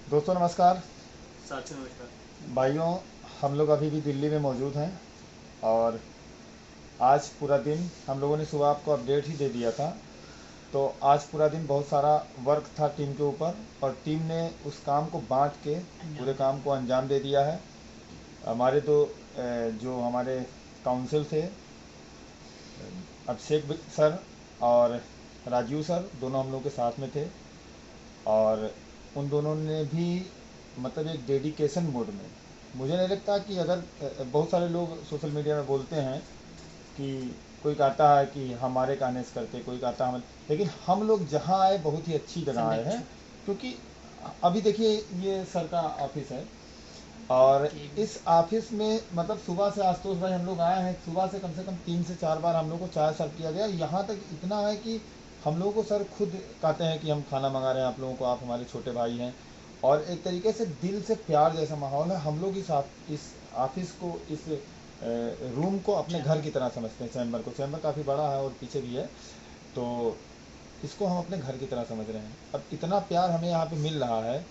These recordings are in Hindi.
दोस्तों नमस्कार। साथियों नमस्कार। भाइयों, हम लोग अभी भी दिल्ली में मौजूद हैं और आज पूरा दिन हम लोगों ने सुबह आपको अपडेट ही दे दिया था। तो आज पूरा दिन बहुत सारा वर्क था टीम के ऊपर और टीम ने उस काम को बांट के पूरे काम को अंजाम दे दिया है। हमारे जो हमारे काउंसिल थे, अभिषेक सर और राजीव सर, दोनों हम लोग के साथ में थे और उन दोनों ने भी मतलब एक डेडिकेशन मोड में, मुझे नहीं लगता कि अगर बहुत सारे लोग सोशल मीडिया में बोलते हैं कि कोई कहता है कि हमारे कहने से करते, कोई कहता है हम, लेकिन हम लोग जहाँ आए बहुत ही अच्छी जगह आए हैं। क्योंकि अभी देखिए, ये सर का ऑफिस है और इस ऑफिस में मतलब सुबह से आशुतोष भाई हम लोग आए हैं, सुबह से कम 3 से 4 बार हम लोग को चाय सर्व किया गया। यहाँ तक इतना है कि हम लोगों को सर खुद कहते हैं कि हम खाना मंगा रहे हैं आप लोगों को, आप हमारे छोटे भाई हैं। और एक तरीके से दिल से प्यार जैसा माहौल है। हम लोग इस ऑफिस को, इस रूम को अपने घर की तरह समझते हैं। चैम्बर को, चैम्बर काफ़ी बड़ा है और पीछे भी है, तो इसको हम अपने घर की तरह समझ रहे हैं। अब इतना प्यार हमें यहाँ पे मिल रहा है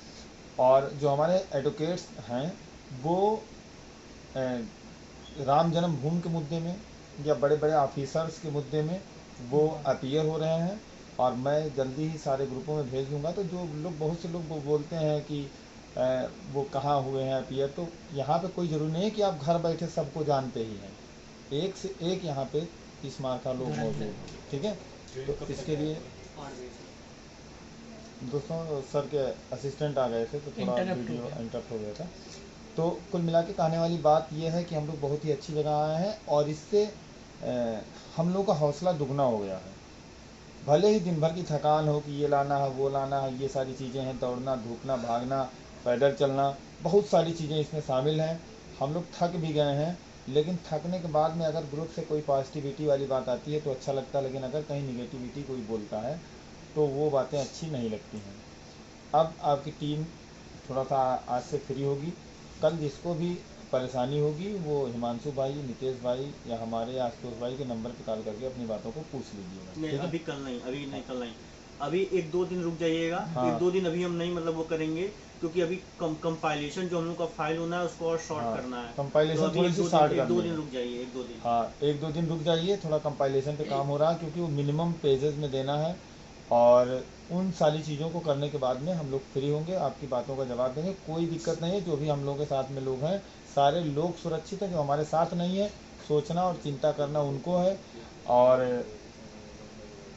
और जो हमारे एडवोकेट्स हैं वो अ, राम जन्मभूमि के मुद्दे में या बड़े बड़े ऑफिसर्स के मुद्दे में वो अपीयर हो रहे हैं। और मैं जल्दी ही सारे ग्रुपों में भेज दूंगा। तो जो लोग, बहुत से लोग वो बोलते हैं कि वो कहाँ हुए हैं अपीयर, तो यहाँ पे कोई ज़रूरी नहीं है कि आप घर बैठे सबको जानते ही हैं। एक से एक यहाँ पे 30 मार्का लोग मौजूद हैं, ठीक है। तो इसके लिए 8 बजे से दोस्तों, सर के असिस्टेंट आ गए थे तो थोड़ा वीडियो इंटरप्ट हो गया था। तो कुल मिला के कहने वाली बात यह है कि हम लोग बहुत ही अच्छी जगह आए हैं और इससे हम लोग का हौसला दुगना हो गया है। भले ही दिन भर की थकान हो कि ये लाना है वो लाना है, ये सारी चीज़ें हैं, दौड़ना धूपना भागना, पैदल चलना, बहुत सारी चीज़ें इसमें शामिल हैं। हम लोग थक भी गए हैं, लेकिन थकने के बाद में अगर ग्रुप से कोई पॉजिटिविटी वाली बात आती है तो अच्छा लगता है, लेकिन अगर कहीं निगेटिविटी कोई बोलता है तो वो बातें अच्छी नहीं लगती हैं। अब आपकी टीम थोड़ा सा आज से फ्री होगी। कल जिसको भी परेशानी होगी वो हिमांशु भाई, नितेश भाई या हमारे आशुतोष भाई के नंबर पे कॉल करके अपनी बातों को पूछ लीजिएगा, नहीं, ठीक है। अभी कल नहीं, अभी नहीं, हाँ कल नहीं। अभी 1-2 दिन रुक जाइएगा। एक हाँ दो दिन अभी हम नहीं मतलब वो करेंगे, क्योंकि अभी कंपाइलेशन जो हम लोग का फाइल होना है उसको और शॉर्ट हाँ, करना है। तो कंपाइलेशन अभी थोड़ी एक सी दो दिन शार्ट एक दो करनी दिन है। रुक जाइए, 1-2 दिन। हाँ, 1-2 दिन रुक जाइए, थोड़ा कंपाइलेशन पे काम हो रहा है क्योंकि वो मिनिमम पेजेस में देना है। और उन सारी चीज़ों को करने के बाद में हम लोग फ्री होंगे, आपकी बातों का जवाब देंगे। कोई दिक्कत नहीं है, जो भी हम लोग के साथ में लोग हैं सारे लोग सुरक्षित हैं। जो हमारे साथ नहीं है, सोचना और चिंता करना उनको है। और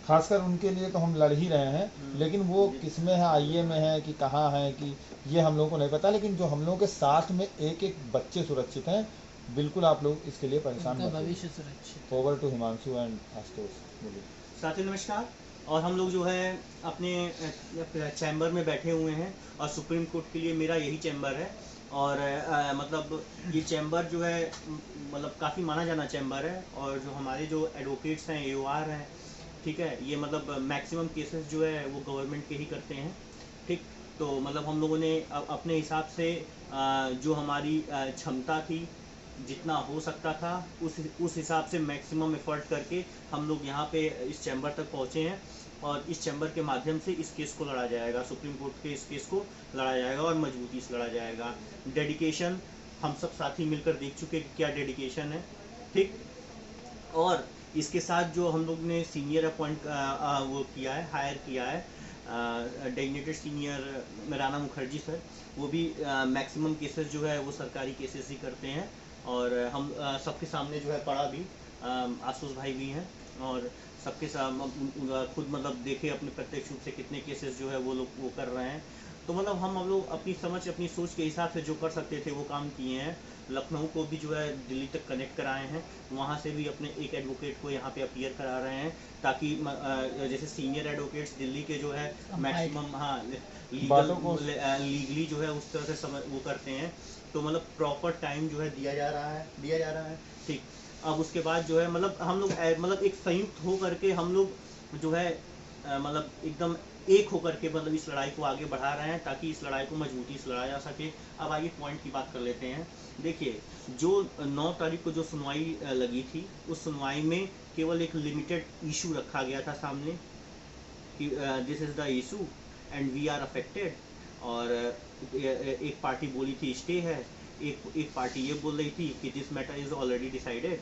खासकर उनके लिए तो हम लड़ ही रहे हैं, लेकिन वो किस में है, आईए में है कि कहाँ है, कि ये हम लोगों को नहीं पता। लेकिन जो हम लोगों के साथ में एक एक बच्चे सुरक्षित हैं, बिल्कुल आप लोग इसके लिए परेशान उनका मत भविष्य होइए। सुरक्षित। Over to Himanshu and Ashutosh, बोलिए। साथियों नमस्कार। और हम लोग जो है अपने चैम्बर में बैठे हुए हैं, और सुप्रीम कोर्ट के लिए मेरा यही चैम्बर है। और मतलब ये चैम्बर जो है मतलब काफ़ी माना जाना चैम्बर है। और जो हमारे जो एडवोकेट्स हैं, एओआर हैं, ठीक है, ये मतलब मैक्सिमम केसेस जो है वो गवर्नमेंट के ही करते हैं। ठीक। तो मतलब हम लोगों ने अपने हिसाब से जो हमारी क्षमता थी, जितना हो सकता था, उस हिसाब से मैक्सिमम एफर्ट करके हम लोग यहाँ पे इस चैम्बर तक पहुँचे हैं। और इस चैम्बर के माध्यम से इस केस को लड़ा जाएगा, सुप्रीम कोर्ट के इस केस को लड़ा जाएगा और मजबूती से लड़ा जाएगा। डेडिकेशन हम सब साथी मिलकर देख चुके कि क्या डेडिकेशन है। ठीक। और इसके साथ जो हम लोग ने सीनियर अपॉइंट वो किया है, हायर किया है, designated senior Rana Mukherjee sir, वो भी मैक्सिमम केसेस जो है वो सरकारी केसेस ही करते हैं। और हम सबके सामने जो है पढ़ा भी, आशुष भाई भी हैं, और सबके साथ खुद मतलब देखे अपने प्रत्यक्ष रूप से कितने केसेस जो है वो लोग वो कर रहे हैं। तो मतलब हम लोग अपनी समझ, अपनी सोच के हिसाब से जो कर सकते थे वो काम किए हैं। लखनऊ को भी जो है दिल्ली तक कनेक्ट कराए हैं, वहाँ से भी अपने एक एडवोकेट को यहाँ पे अपीयर करा रहे हैं, ताकि जैसे सीनियर एडवोकेट्स दिल्ली के जो है मैक्सिमम, हाँ, बातों को लीगली जो है उस तरह से समझ वो करते हैं। तो मतलब प्रॉपर टाइम जो है दिया जा रहा है। ठीक। अब उसके बाद जो है मतलब हम लोग मतलब एक संयुक्त हो करके हम लोग जो है मतलब एकदम एक होकर के मतलब इस लड़ाई को आगे बढ़ा रहे हैं, ताकि इस लड़ाई को मजबूती से लड़ा जा सके। अब आइए पॉइंट की बात कर लेते हैं। देखिए, जो 9 तारीख को जो सुनवाई लगी थी, उस सुनवाई में केवल एक लिमिटेड इशू रखा गया था सामने कि this is the issue and we are affected. और एक पार्टी बोली थी स्टे है, एक पार्टी ये बोल रही थी कि this matter is already decided,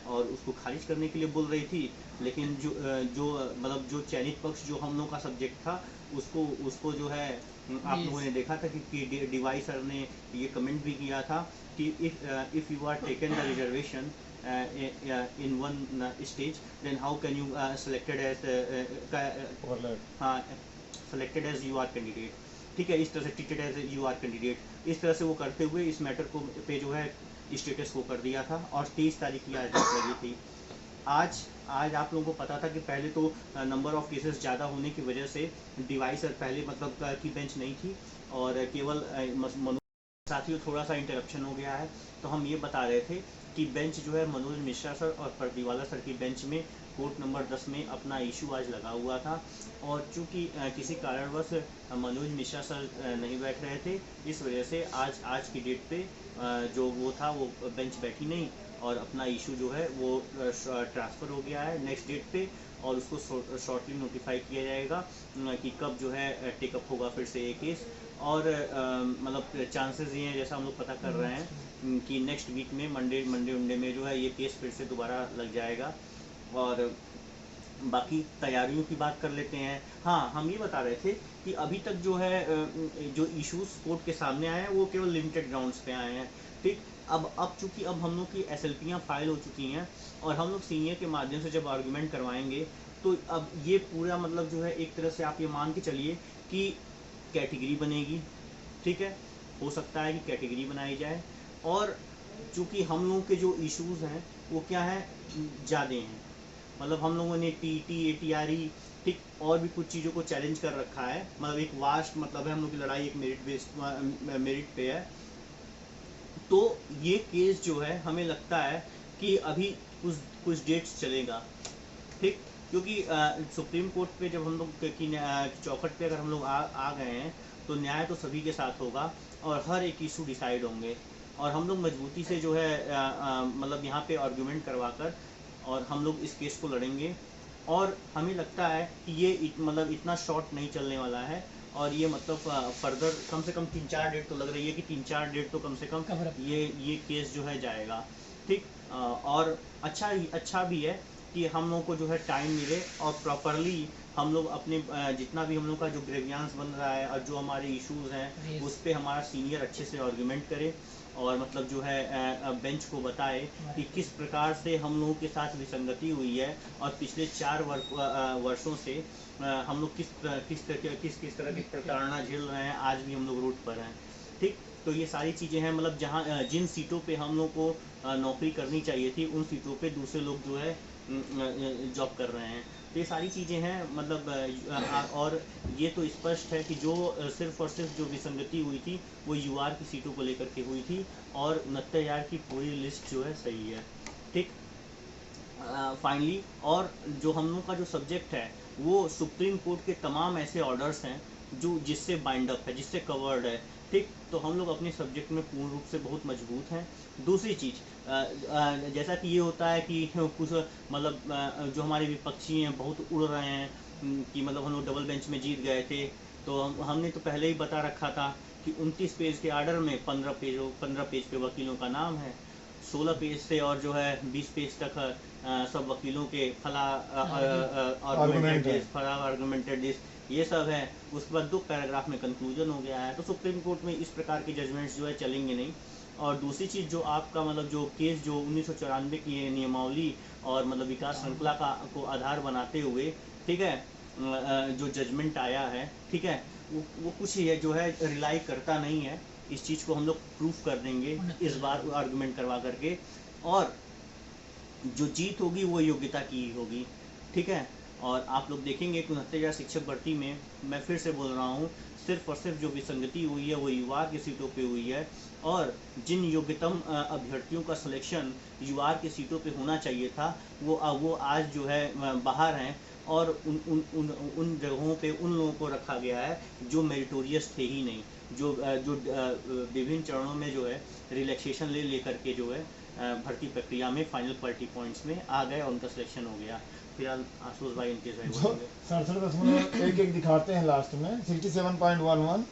और उसको खारिज करने के लिए बोल रही थी। लेकिन जो मतलब जो चयनित पक्ष जो हम लोग का सब्जेक्ट था, उसको उसको जो है आप लोगों ने देखा था कि डीवाई सर ने ये कमेंट भी किया था कि if you are taken the reservation in one stage, then how can you selected as हाँ selected as you are candidate, ठीक है, इस तरह से treated as you are candidate, इस तरह से वो करते हुए इस मैटर को पे जो है स्टेटस को कर दिया था। और 23 तारीख की आज डेट लगी थी। आज आप लोगों को पता था कि पहले तो नंबर ऑफ केसेस ज़्यादा होने की वजह से डिवाइसर पहले मतलब की बेंच नहीं थी और केवल साथियों थोड़ा सा इंटरप्शन हो गया है, तो हम ये बता रहे थे कि बेंच जो है मनोज मिश्रा सर और परदीवाला सर की बेंच में कोर्ट नंबर 10 में अपना इशू आज लगा हुआ था। और चूंकि किसी कारणवश मनोज मिश्रा सर नहीं बैठ रहे थे, इस वजह से आज की डेट पे जो वो था वो बेंच बैठी नहीं और अपना इशू जो है वो ट्रांसफ़र हो गया है नेक्स्ट डेट पे, और उसको शॉर्टली नोटिफाई किया जाएगा कि कब जो है टेकअप होगा फिर से ये केस। और मतलब चांसेस ये हैं, जैसा हम लोग पता कर रहे हैं कि नेक्स्ट वीक में मंडे में जो है ये केस फिर से दोबारा लग जाएगा। और बाकी तैयारियों की बात कर लेते हैं। हाँ, हम ये बता रहे थे कि अभी तक जो है जो इश्यूज कोर्ट के सामने आए हैं वो केवल लिमिटेड ग्राउंड्स पे आए हैं, ठीक। अब चूंकि अब हम लोग की SLPयाँ फाइल हो चुकी हैं और हम लोग सीनियर के माध्यम से जब आर्गूमेंट करवाएंगे, तो अब ये पूरा मतलब जो है एक तरह से आप ये मान के चलिए कि कैटेगरी बनेगी, ठीक है, हो सकता है कि कैटेगरी बनाई जाए। और चूंकि हम लोगों के जो इश्यूज हैं वो क्या है, ज़्यादा हैं, मतलब हम लोगों ने TET ATRE ठीक और भी कुछ चीज़ों को चैलेंज कर रखा है, मतलब एक वास्ट मतलब है हम लोग की लड़ाई एक मेरिट पे है। तो ये केस जो है हमें लगता है कि अभी कुछ डेट्स चलेगा, ठीक, क्योंकि सुप्रीम कोर्ट पे जब हम लोग की चौखट पे अगर हम लोग आ गए हैं तो न्याय तो सभी के साथ होगा और हर एक इशू डिसाइड होंगे, और हम लोग मजबूती से जो है मतलब यहाँ पे आर्गूमेंट करवा कर और हम लोग इस केस को लड़ेंगे। और हमें लगता है कि ये मतलब इतना शॉर्ट नहीं चलने वाला है, और ये मतलब फर्दर कम से कम 3-4 डेट तो लग रही है कि 3-4 डेट तो कम से कम ये केस जो है जाएगा, ठीक। और अच्छा भी है कि हम लोगों को जो है टाइम मिले और प्रॉपरली हम लोग अपने जितना भी हम लोग का जो ग्रेवियांस बन रहा है और जो हमारे इश्यूज हैं उस पर हमारा सीनियर अच्छे से आर्गूमेंट करे और मतलब जो है बेंच को बताए कि किस प्रकार से हम लोगों के साथ विसंगति हुई है और पिछले 4 वर्षों से हम लोग किस तरह की प्रताड़ना झेल रहे हैं, आज भी हम लोग रूट पर हैं, ठीक। तो ये सारी चीज़ें हैं, मतलब जहाँ जिन सीटों पे हम लोग को नौकरी करनी चाहिए थी उन सीटों पे दूसरे लोग जो है जॉब कर रहे हैं। तो ये सारी चीज़ें हैं, मतलब और ये तो स्पष्ट है कि जो सिर्फ और सिर्फ जो विसंगति हुई थी वो UR की सीटों को लेकर के हुई थी, और 69,000 की पूरी लिस्ट जो है सही है, ठीक। फाइनली और जो हम लोग का जो सब्जेक्ट है वो सुप्रीम कोर्ट के तमाम ऐसे ऑर्डर्स हैं जो जिससे बाइंड अप है, जिससे कवर्ड है, ठीक। तो हम लोग अपने सब्जेक्ट में पूर्ण रूप से बहुत मजबूत हैं। दूसरी चीज़ जैसा कि ये होता है कि कुछ मतलब जो हमारे विपक्षी हैं बहुत उड़ रहे हैं कि मतलब हम लोग डबल बेंच में जीत गए थे, तो हमने तो पहले ही बता रखा था कि 29 पेज के आर्डर में 15 पेज पे वकीलों का नाम है, 16 पेज से और जो है 20 पेज तक सब वकीलों के फला आर्गूमेंटेड दिस ये सब है। उसके बाद 2 पैराग्राफ में कंक्लूजन हो गया है। तो सुप्रीम कोर्ट में इस प्रकार के जजमेंट्स जो है चलेंगे नहीं। और दूसरी चीज़ जो आपका मतलब जो केस जो 1994 की नियमावली और मतलब विकास श्रृंखला को आधार बनाते हुए, ठीक है, जो जजमेंट आया है, ठीक है, वो कुछ ही है जो है रिलाई करता नहीं है। इस चीज़ को हम लोग प्रूफ कर देंगे इस बार आर्गूमेंट करवा करके, और जो जीत होगी वो योग्यता की होगी, ठीक है। और आप लोग देखेंगे कि 69,000 शिक्षक भर्ती में मैं फिर से बोल रहा हूँ सिर्फ और सिर्फ जो विसंगति हुई है वो युवा की सीटों पे हुई है, और जिन योग्यतम अभ्यर्थियों का सिलेक्शन युवा की सीटों पे होना चाहिए था वो आज जो है बाहर हैं, और उन जगहों पे उन लोगों को रखा गया है जो मेरिटोरियस थे ही नहीं, जो विभिन्न चरणों में जो है रिलैक्सेशन ले करके जो है भर्ती प्रक्रिया में फाइनल क्वालिटी पॉइंट्स में आ गए और उनका सिलेक्शन हो गया। फिलहाल आशुष भाई इनके साइड जो 67.11 दिखाते हैं लास्ट में 67.11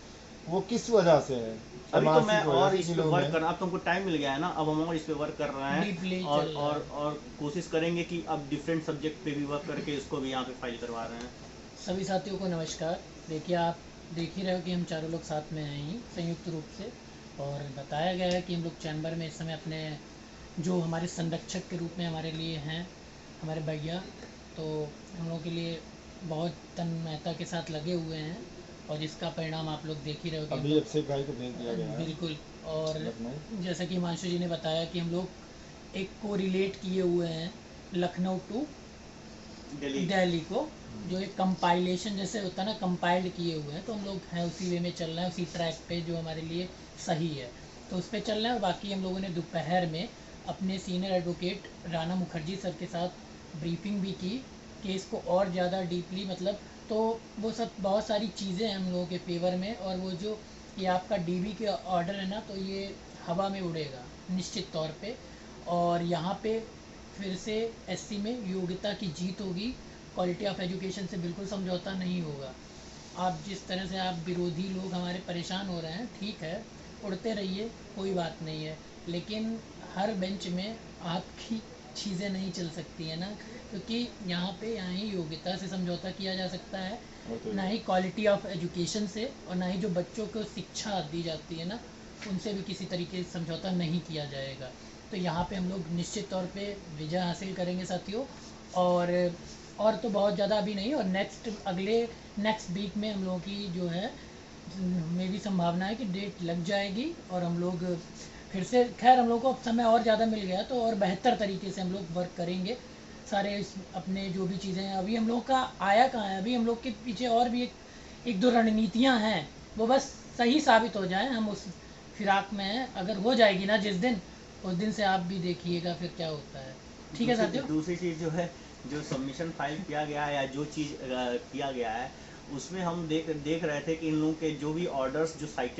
वो किस वजह से है? अभी तो मैं मानसिक वजह और से इस कि पे लोग वर्क हैं। करना, अब तुमको टाइम मिल गया है ना, अब हम और इस पे वर्क कर रहे हैं डीपली और चल रहा और है। और कोशिश करेंगे कि अब डिफरेंट सब्जेक्ट पे भी वर्क करके इसको भी यहाँ पे फाइल करवा रहे हैं। सभी साथियों को नमस्कार। देखिए, आप देख ही रहे हो कि हम चारों लोग साथ में हैं ही संयुक्त रूप से, और बताया गया है कि हम लोग चैम्बर में इस समय अपने जो हमारे संरक्षक के रूप में हमारे लिए हैं हमारे भैया, तो हम लोगों के लिए बहुत तन्मयता के साथ लगे हुए हैं, और जिसका परिणाम आप लोग देख ही रहे हो कि हम अभी लोग अभिषेक भाई को भेज दिया गया है बिल्कुल। और लखनऊ। जैसा कि हिमांशु जी ने बताया कि हम लोग एक को रिलेट किए हुए हैं लखनऊ टू दिल्ली। दिल्ली को, जो एक कंपाइलेशन जैसे होता है ना, कंपाइल्ड किए हुए हैं, तो हम लोग हैं उसी वे में चल रहे हैं, उसी ट्रैक पे जो हमारे लिए सही है, तो उस पर चल रहे हैं। और बाकी हम लोगों ने दोपहर में अपने senior advocate Rana Mukherjee sir के साथ ब्रीफिंग भी की केस को और ज़्यादा डीपली, मतलब तो वो सब बहुत सारी चीज़ें हैं हम लोगों के फेवर में। और वो जो ये आपका डीबी के ऑर्डर है ना, तो ये हवा में उड़ेगा निश्चित तौर पे, और यहाँ पे फिर से एससी में योग्यता की जीत होगी। क्वालिटी ऑफ एजुकेशन से बिल्कुल समझौता नहीं होगा। आप जिस तरह से आप विरोधी लोग हमारे परेशान हो रहे हैं, ठीक है, उड़ते रहिए, कोई बात नहीं है, लेकिन हर बेंच में आपकी चीज़ें नहीं चल सकती है ना, क्योंकि यहाँ पे यहाँ ही योग्यता से समझौता किया जा सकता है, ना ही क्वालिटी ऑफ एजुकेशन से, और ना ही जो बच्चों को शिक्षा दी जाती है ना, उनसे भी किसी तरीके से समझौता नहीं किया जाएगा। तो यहाँ पे हम लोग निश्चित तौर पे विजय हासिल करेंगे साथियों। और तो बहुत ज़्यादा अभी नहीं, और नेक्स्ट वीक में हम लोगों की जो है में भी संभावना है कि डेट लग जाएगी, और हम लोग फिर से, खैर हम लोग को अब समय और ज़्यादा मिल गया, तो और बेहतर तरीके से हम लोग वर्क करेंगे सारे अपने जो भी चीज़ें हैं। अभी हम लोग का आया कहाँ है, अभी हम लोग के पीछे और भी एक दो रणनीतियाँ हैं, वो बस सही साबित हो जाए, हम उस फिराक में हैं। अगर हो जाएगी ना जिस दिन, उस दिन से आप भी देखिएगा फिर क्या होता है। ठीक है साथियों। दूसरी चीज़ जो है, जो सबमिशन फाइल किया गया है या जो चीज़ किया गया है, उसमें हम देख रहे थे कि इन लोगों के जो भी ऑर्डर्स जो साइट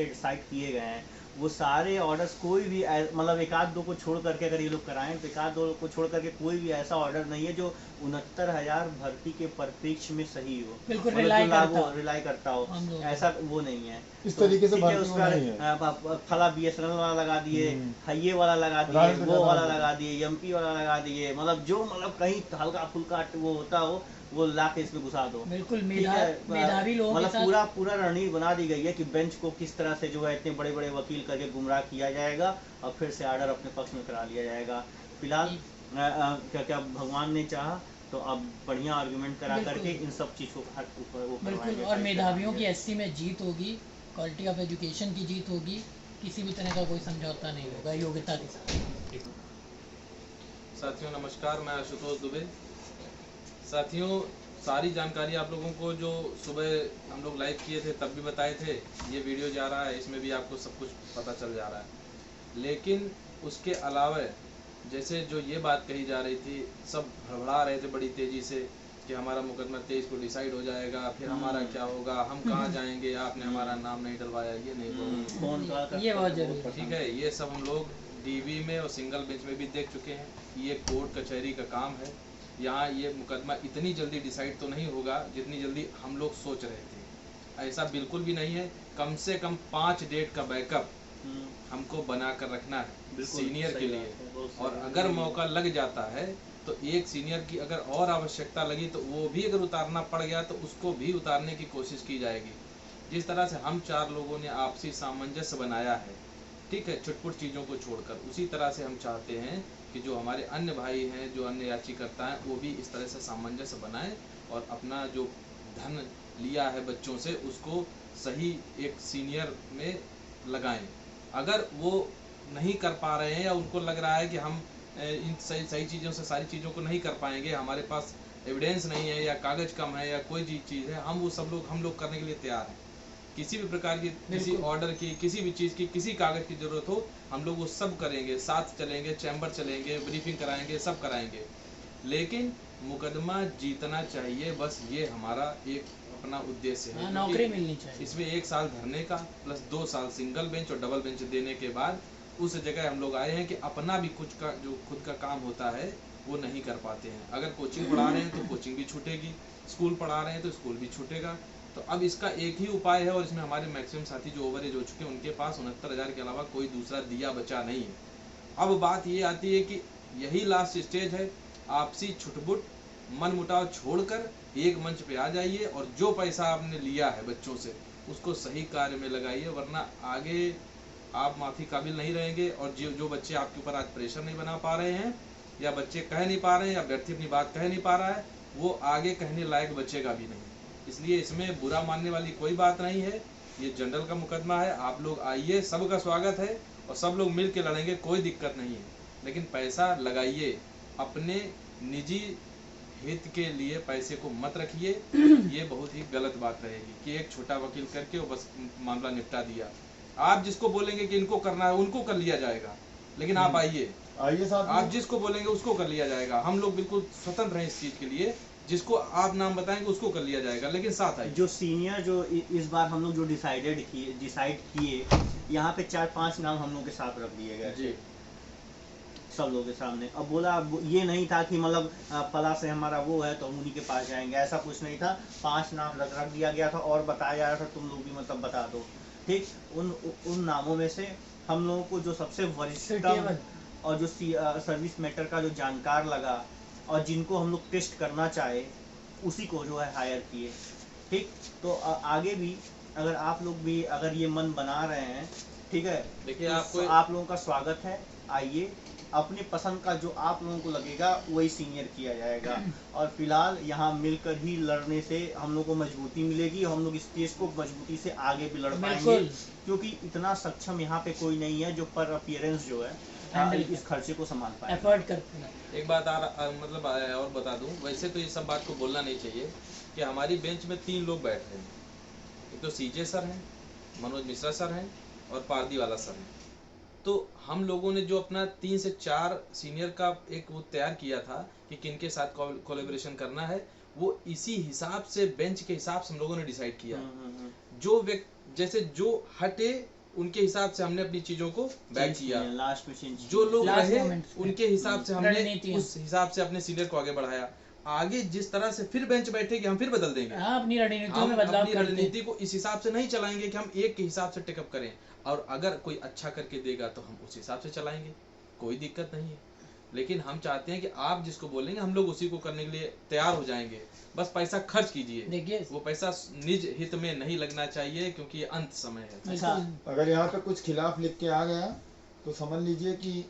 किए गए हैं, वो सारे ऑर्डर्स कोई भी मतलब एक आध दो को छोड़ करके अगर ये लोग कराएं तो एक आध दो को छोड़ करके कोई भी ऐसा ऑर्डर नहीं है जो 69,000 भर्ती के परिप्रेक्ष्य में सही हो, बिल्कुल मतलब रिलाई करता हो, हम लोग ऐसा वो नहीं है। इस तरीके से ठीक है, भर्ती उस वो पर नहीं है। फला BSNL वाला लगा दिए, हाईवे वाला लगा दिए, राजनीति वो वाला वाला लगा दिए, MP वाला लगा दिए, मतलब जो मतलब कहीं हल्का फुल्का वो होता हो वो ला के इसमें घुसा दो। बिल्कुल ठीक है, मेधावी लोगों के मतलब साथ पूरा रणनीति बना दी गई है कि बेंच को किस तरह से जो है इतने बड़े बड़े वकील करके गुमराह किया जाएगा और फिर से ऑर्डर अपने पक्ष में करा लिया जाएगा। फिलहाल क्या भगवान ने चाहा तो अब बढ़िया आर्गुमेंट करा करके इन सब चीज़ को वो बिल्कुल, और मेधावियों की एससी में जीत होगी, क्वालिटी ऑफ एजुकेशन की जीत होगी, किसी भी तरह का कोई समझौता नहीं होगा योग्यता के साथ। साथियों नमस्कार, मैं आशुतोष दुबे। साथियों, सारी जानकारी आप लोगों को जो सुबह हम लोग लाइव किए थे तब भी बताए थे, ये वीडियो जा रहा है, इसमें भी आपको सब कुछ पता चल जा रहा है। लेकिन उसके अलावा जैसे जो ये बात कही जा रही थी, सब हड़बड़ा रहे थे बड़ी तेज़ी से कि हमारा मुकदमा 23 को डिसाइड हो जाएगा, फिर हमारा क्या होगा, हम कहाँ जाएंगे, आपने हमारा नाम नहीं डलवाया, ये नहीं बोलूँगा। ये बहुत जरूरी है। ठीक है, ये सब हम लोग डीबी में और सिंगल बेंच में भी देख चुके हैं। ये कोर्ट कचहरी का काम है। यहाँ ये मुकदमा इतनी जल्दी डिसाइड तो नहीं होगा जितनी जल्दी हम लोग सोच रहे थे, ऐसा बिल्कुल भी नहीं है। कम से कम 5 डेट का बैकअप हमको बना कर रखना है सीनियर के लिए, और अगर मौका लग जाता है तो एक सीनियर की अगर और आवश्यकता लगी तो वो भी अगर उतारना पड़ गया तो उसको भी उतारने की कोशिश की जाएगी। जिस तरह से हम 4 लोगों ने आपसी सामंजस्य बनाया है, ठीक है, छुटपुट चीज़ों को छोड़कर, उसी तरह से हम चाहते हैं कि जो हमारे अन्य भाई हैं, जो अन्य याचिकर्ता हैं, वो भी इस तरह से सामंजस्य बनाएं और अपना जो धन लिया है बच्चों से उसको सही एक सीनियर में लगाएं। अगर वो नहीं कर पा रहे हैं या उनको लग रहा है कि हम इन सही चीज़ों से सारी चीज़ों को नहीं कर पाएंगे, हमारे पास एविडेंस नहीं है या कागज़ कम है या कोई चीज़ है, हम लोग करने के लिए तैयार हैं। किसी भी प्रकार की, किसी ऑर्डर की, किसी भी चीज़ की, किसी कागज़ की ज़रूरत हो, हम लोग वो सब करेंगे, साथ चलेंगे, चैम्बर चलेंगे, ब्रीफिंग कराएंगे, सब कराएंगे। लेकिन मुकदमा जीतना चाहिए, बस ये हमारा एक अपना उद्देश्य है। नौकरी मिलनी चाहिए। इसमें 1 साल धरने का प्लस 2 साल सिंगल बेंच और डबल बेंच देने के बाद उस जगह हम लोग आए हैं कि अपना भी कुछ का जो खुद का काम होता है वो नहीं कर पाते हैं। अगर कोचिंग पढ़ा रहे हैं तो कोचिंग भी छूटेगी, स्कूल पढ़ा रहे हैं तो स्कूल भी छूटेगा, तो अब इसका एक ही उपाय है, और इसमें हमारे मैक्सिमम साथी जो ओवर एज हो चुके हैं उनके पास 69,000 के अलावा कोई दूसरा दिया बचा नहीं है। अब बात ये आती है कि यही लास्ट स्टेज है, आपसी छुटपुट मन मुटाव छोड़कर एक मंच पे आ जाइए और जो पैसा आपने लिया है बच्चों से उसको सही कार्य में लगाइए, वरना आगे आप माफी काबिल नहीं रहेंगे। और जो बच्चे आपके ऊपर आज प्रेशर नहीं बना पा रहे हैं, या बच्चे कह नहीं पा रहे हैं, या व्यक्ति अपनी बात कह नहीं पा रहा है, वो आगे कहने लायक बचेगा भी नहीं। इसलिए इसमें बुरा मानने वाली कोई बात नहीं है, ये जनरल का मुकदमा है। आप लोग आइए, सबका स्वागत है और सब लोग मिल के लड़ेंगे, कोई दिक्कत नहीं है। लेकिन पैसा लगाइए, अपने निजी हित के लिए पैसे को मत रखिए। ये बहुत ही गलत बात रहेगी कि एक छोटा वकील करके वो बस मामला निपटा दिया। आप जिसको बोलेंगे कि इनको करना है उनको कर लिया जाएगा, लेकिन आप आइए साहब, आप जिसको बोलेंगे उसको कर लिया जाएगा। हम लोग बिल्कुल स्वतंत्र हैं इस चीज के लिए, जिसको आप नाम बताएंगे उसको कर लिया जाएगा, लेकिन साथ आइए। जो सीनियर जो इस बार हम लोग जो डिसाइड किए, यहाँ पे 4-5 नाम हम लोग के साथ रख दिए गए जी, सब लोगों के सामने। अब बोला ये नहीं था कि मतलब फला से हमारा वो है तो हम उन्हीं के पास जाएंगे, ऐसा कुछ नहीं था। 5 नाम रख दिया गया था और बताया जा रहा था तुम लोग भी मतलब बता दो, ठीक। उन नामों में से हम लोगों को जो सबसे वरिष्ठतम और जो सर्विस मैटर का जो जानकार लगा और जिनको हम लोग टेस्ट करना चाहे उसी को जो है हायर किए, ठीक। तो आगे भी अगर आप लोग भी अगर ये मन बना रहे हैं, ठीक है, देखिए तो आपको आप लोगों का स्वागत है। आइए, अपनी पसंद का जो आप लोगों को लगेगा वही सीनियर किया जाएगा। और फिलहाल यहाँ मिलकर ही लड़ने से हम लोग को मजबूती मिलेगी, हम लोग इस केस को मजबूती से आगे भी लड़ पाएंगे, क्योंकि इतना सक्षम यहाँ पे कोई नहीं है जो पर अपीयरेंस जो है इस खर्चे को संभाल पाए, एफर्ट करते हैं। एक बात मतलब और बता दूं, वैसे तो ये सब बात को बोलना नहीं चाहिए कि हमारी बेंच में 3 लोग बैठ रहे हैं। एक तो सीजे सर हैं, मनोज मिश्रा सर हैं और पारदीवाला सर हैं। तो हम लोगों ने जो अपना 3 से 4 सीनियर का एक वो तैयार किया था कि किनके साथ कोलैबोरेशन करना है, वो इसी हिसाब से बेंच के हिसाब से हम लोगों ने डिसाइड किया। जो व्यक्ति जैसे जो हटे उनके हिसाब से हमने अपनी चीजों को बैक किया, लास्ट में जो लोग Last रहे moment पे। उनके हिसाब से हमने उस हिसाब से अपने सीनियर को आगे बढ़ाया। आगे जिस तरह से फिर बेंच बैठेगी हम फिर बदल देंगे। हाँ, अपनी रणनीतियों हम में बदलाव अपनी करते हैं। रणनीति को इस हिसाब से नहीं चलाएंगे कि हम एक के हिसाब से टेकअप करें, और अगर कोई अच्छा करके देगा तो हम उस हिसाब से चलाएंगे, कोई दिक्कत नहीं है। लेकिन हम चाहते हैं कि आप जिसको बोलेंगे हम लोग उसी को करने के लिए तैयार हो जाएंगे। बस पैसा खर्च कीजिए, देखिए वो पैसा निज हित में नहीं लगना चाहिए, क्योंकि ये अंत समय है। बिल्कुल। अगर यहाँ पे कुछ खिलाफ लिख के आ गया तो समझ लीजिए कि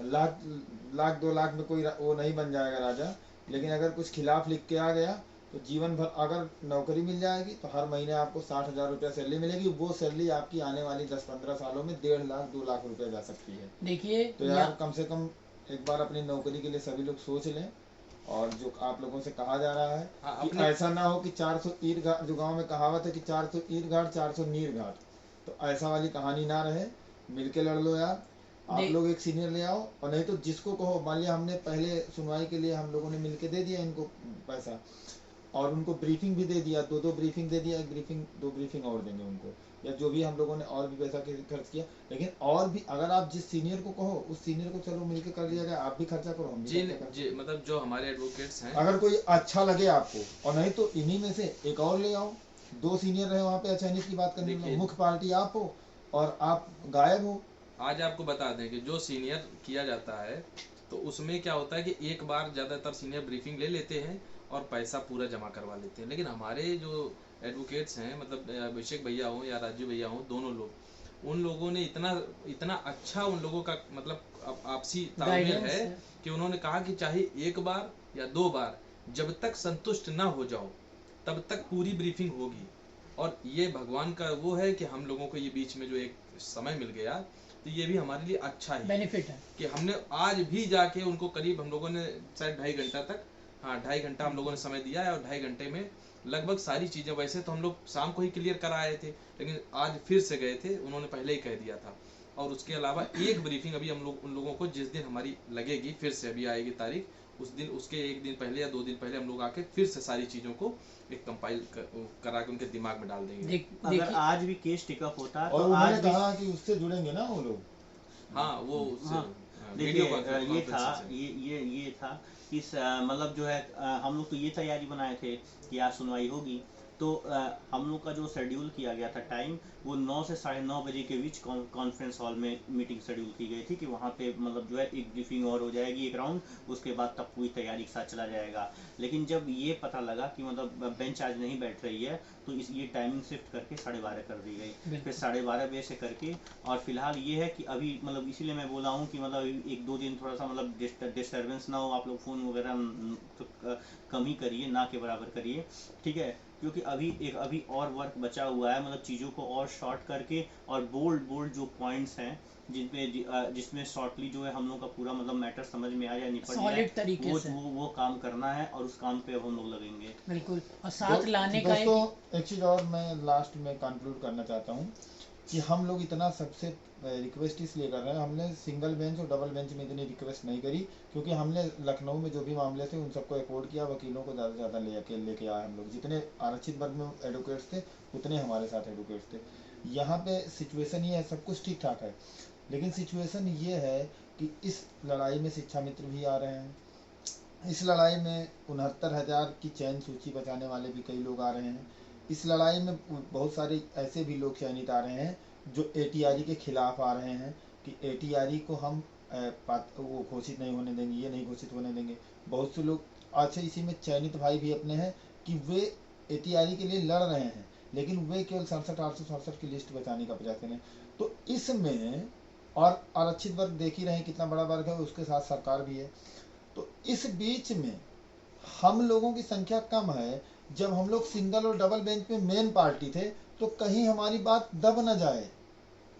लाख 2 लाख में कोई वो नहीं बन जाएगा राजा। लेकिन अगर कुछ खिलाफ लिख के आ गया तो जीवन भर अगर नौकरी मिल जाएगी तो हर महीने आपको 60,000 रुपया सैलरी मिलेगी। वो सैलरी आपकी आने वाली 10-15 सालों में 1.5 लाख 2 लाख रुपया जा सकती है। देखिए तो यार कम से कम एक बार अपनी नौकरी के लिए सभी लोग सोच लें। और जो आप लोगों से कहा जा रहा है कि ऐसा ना हो कि 400 ईर घाट, जो गांव में कहावत है कि 400 ईर घाट 400 नीर घाट, तो ऐसा वाली कहानी ना रहे। मिलके लड़ लो यार, आप लोग एक सीनियर ले आओ, और नहीं तो जिसको कहो। मान लिया हमने पहले सुनवाई के लिए हम लोगों ने मिलके दे दिया इनको पैसा, और उनको ब्रीफिंग भी दे दिया, 2 ब्रीफिंग दे दिया, 2 ब्रीफिंग और देंगे उनको, या जो भी हम लोगों ने और भी पैसा खर्च किया। लेकिन और भी अगर आप जिस सीनियर को कहो उस सीनियर को चलो मिलके कर लिया जाए, आप भी खर्चा करो, हम भी जी खर्चा करो। जी, मतलब जो हमारे एडवोकेट्स हैं, अगर कोई अच्छा लगे आपको, और नहीं तो इन्हीं में से एक और ले आओ। 2 सीनियर रहे वहाँ पे, अच्छा की बात करने में मुख्य पार्टी आप हो और आप गायब हो। आज आपको बता दें कि जो सीनियर किया जाता है तो उसमें क्या होता है कि एक बार ज़्यादातर सीनियर ब्रीफिंग ले लेते हैं और पैसा पूरा जमा करवा लेते हैं। लेकिन हमारे जो एडवोकेट्स हैं, मतलब अभिषेक भैया हो या राजू भैया हो, दोनों लोग, उन लोगों ने इतना अच्छा उन लोगों का मतलब आपसी तालमेल है कि उन्होंने कहा कि चाहे एक बार या 2 बार, जब तक संतुष्ट ना हो जाओ तब तक पूरी ब्रीफिंग होगी। और ये भगवान का वो है कि हम लोगों को ये बीच में जो एक समय मिल गया, तो ये भी हमारे लिए अच्छा ही बेनिफिट है कि हमने आज भी जाके उनको करीब हम लोगों ने शायद 2.5 घंटा तक, हाँ 2.5 घंटा हम लोगों ने समय दिया है, और 2.5 घंटे में लगभग सारी चीज़ें, वैसे तो हम लोग शाम को ही क्लियर करा आए थे, लेकिन आज फिर से गए थे, उन्होंने पहले ही कह दिया था। और उसके अलावा एक ब्रीफिंग अभी हम लोग उन लोगों को जिस दिन हमारी लगेगी, फिर से अभी आएगी तारीख, उस दिन उसके 1 दिन पहले या 2 दिन पहले हम लोग आके फिर से सारी चीज़ों को एक कंपाइल करा के उनके दिमाग में डाल देंगे। अगर आज भी केस टिकअप होता है और तो उन्होंने आज भी कहा कि उससे जुड़ेंगे ना वो लोग। हाँ वो देखिए ये था इस मतलब जो है हम लोग तो ये तैयारी बनाए थे कि आज सुनवाई होगी, तो हम लोग का जो शेड्यूल किया गया था टाइम, वो 9 से 9:30 बजे के बीच कॉन्फ्रेंस हॉल में मीटिंग शेड्यूल की गई थी कि वहाँ पे मतलब जो है एक ब्रीफिंग और हो जाएगी, एक राउंड, उसके बाद तब पूरी तैयारी के साथ चला जाएगा। लेकिन जब ये पता लगा कि मतलब बेंच आज नहीं बैठ रही है, तो ये टाइमिंग शिफ्ट करके 12:30 कर दी गई, फिर 12:30 बजे से करके, और फिलहाल ये है कि अभी मतलब इसीलिए मैं बोला हूँ कि मतलब 1-2 दिन थोड़ा सा मतलब डिस्टर्बेंस ना हो, आप लोग फ़ोन वगैरह तो कम ही करिए, ना के बराबर करिए, ठीक है, क्योंकि अभी और वर्क बचा हुआ है, मतलब चीज़ों को और शॉर्ट करके और बोल्ड जो पॉइंट्स हैं जिसमें शॉर्टली जो है हम लोग का पूरा मतलब मैटर समझ में आ जाए, निपट जाए, सॉलिड तरीके से वो काम करना है, और उस काम पे अब हम लोग लगेंगे। बिल्कुल। और साथ लाने का दोस्तों एक चीज़ और मैं लास्ट में कंक्लूड करना चाहता हूँ कि हम लोग इतना सबसे रिक्वेस्ट इसलिए कर रहे हैं, हमने सिंगल बेंच और डबल बेंच में इतनी रिक्वेस्ट नहीं करी, क्योंकि हमने लखनऊ में जो भी मामले थे उन सबको अफोर्ड किया, वकीलों को ज़्यादा से ज़्यादा लेके आए हम लोग, जितने आरक्षित वर्ग में एडवोकेट्स थे उतने हमारे साथ एडवोकेट्स थे। यहाँ पे सिचुएशन ये है, सब कुछ ठीक ठाक है, लेकिन सिचुएशन ये है कि इस लड़ाई में शिक्षा मित्र भी आ रहे हैं, इस लड़ाई में 69,000 की चयन सूची बचाने वाले भी कई लोग आ रहे हैं, इस लड़ाई में बहुत सारे ऐसे भी लोग चयनित आ रहे हैं जो ATRE के खिलाफ आ रहे हैं कि ATRE को हम वो घोषित नहीं होने देंगे, ये नहीं घोषित होने देंगे। बहुत से लोग अच्छा इसी में चयनित भाई भी अपने हैं कि वे ATRE के लिए लड़ रहे हैं, लेकिन वे केवल 67,867 की लिस्ट बचाने का प्रयास करें। तो इसमें और आरक्षित वर्ग देख ही रहे हैं कितना बड़ा वर्ग है, उसके साथ सरकार भी है। तो इस बीच में हम लोगों की संख्या कम है, जब हम लोग सिंगल और डबल बेंच में मेन पार्टी थे, तो कहीं हमारी बात दब न जाए,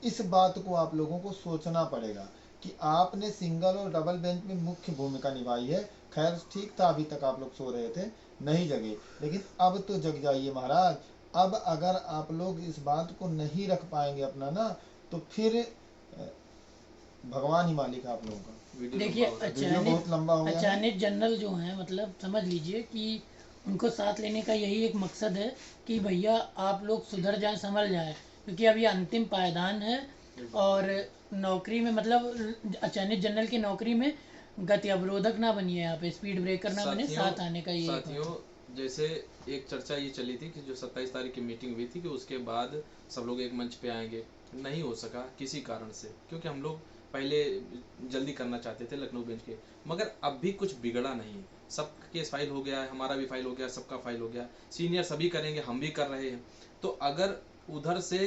इस बात को आप लोगों को सोचना पड़ेगा कि आपने सिंगल और डबल बेंच में मुख्य भूमिका निभाई है। खैर ठीक था, अभी तक आप लोग सो रहे थे, नहीं जगे, लेकिन अब तो जग जाइए महाराज। अब अगर आप लोग इस बात को नहीं रख पाएंगे अपना ना, तो फिर भगवान ही मालिक है आप लोगों का। देखिए वीडियो बहुत लंबा हो गया है। अचानक जनरल जो हैं, मतलब समझ लीजिए कि उनको साथ लेने का यही एक मकसद है कि भैया आप लोग सुधर जाएं, संभल जाएं, क्योंकि अब ये अंतिम पायदान है, और नौकरी में मतलब अचानक जनरल की नौकरी में गति अवरोधक ना बनिए, यहाँ पे स्पीड ब्रेकर ना बने, साथ आने का ये साथियों, जैसे एक चर्चा ये चली थी कि जो 27 तारीख की मीटिंग हुई थी कि उसके बाद सब लोग एक मंच पे आएंगे, नहीं हो सका किसी कारण से, क्योंकि हम लोग पहले जल्दी करना चाहते थे लखनऊ बेंच के, मगर अब भी कुछ बिगड़ा नहीं, सब केस फाइल हो गया है, हमारा भी फाइल हो गया, सबका फाइल हो गया, सीनियर सभी करेंगे, हम भी कर रहे हैं। तो अगर उधर से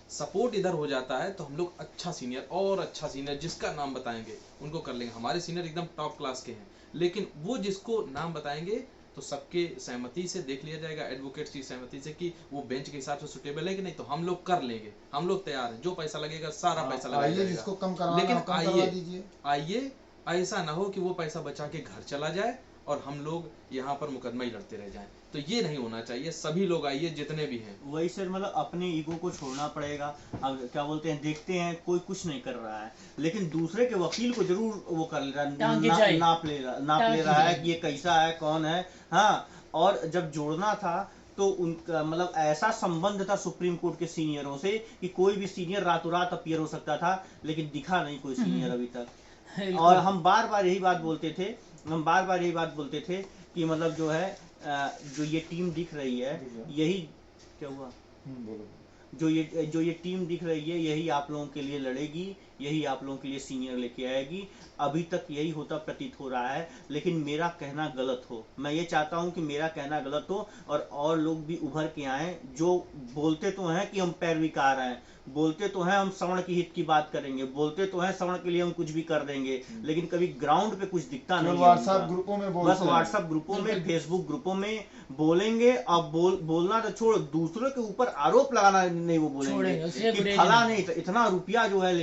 सपोर्ट इधर हो जाता है तो हम लोग अच्छा सीनियर और अच्छा सीनियर जिसका नाम बताएंगे उनको कर लेंगे। हमारे सीनियर एकदम टॉप क्लास के हैं, लेकिन वो जिसको नाम बताएंगे तो सबके सहमति से देख लिया जाएगा, एडवोकेट्स की सहमति से कि वो बेंच के हिसाब से सुटेबल है कि नहीं, तो हम लोग कर लेंगे, हम लोग तैयार हैं, जो पैसा लगेगा सारा पैसा लगाया जाएगा। जिसको कम करवाना लेकिन हो कम करवा दीजिए। आइए ऐसा ना हो कि वो पैसा बचा के घर चला जाए और हम लोग यहाँ पर मुकदमा ही लड़ते रह जाएं, तो ये नहीं होना चाहिए। सभी लोग आइए जितने भी हैं। वही सर, मतलब अपने ईगो को छोड़ना पड़ेगा। अब क्या बोलते हैं, देखते हैं कोई कुछ नहीं कर रहा है, लेकिन दूसरे के वकील को जरूर वो कर ले रहा है, नाप ले रहा है कि ये कैसा है, कौन है। हाँ, और जब जोड़ना था तो उनका मतलब ऐसा संबंध था सुप्रीम कोर्ट के सीनियरों से कि कोई भी सीनियर रातों रात अपीयर हो सकता था, लेकिन दिखा नहीं कोई सीनियर अभी तक। और हम बार बार यही बात बोलते थे कि मतलब जो है जो ये टीम दिख रही है, यही क्या हुआ, जो ये टीम दिख रही है, यही आप लोगों के लिए लड़ेगी, यही आप लोगों के लिए सीनियर लेके आएगी। अभी तक यही होता प्रतीत हो रहा है, लेकिन मेरा कहना गलत हो। मैं ये चाहता हूं कि मेरा कहना गलत हो और लोग भी उभर के आएं, जो बोलते तो हैं कि हम पैरविकार हैं, बोलते तो हैं हम श्रवण की हित की बात करेंगे, बोलते तो हैं श्रवण के लिए हम कुछ भी कर देंगे, लेकिन कभी ग्राउंड पे कुछ दिखता नहीं है। व्हाट्सएप ग्रुपों में बस व्हाट्सएप ग्रुपों में, फेसबुक ग्रुपों में बोलेंगे। अब बोलना तो छोड़, दूसरों के ऊपर आरोप लगाना नहीं वो बोलेंगे कि फला ने इतना रुपया जो है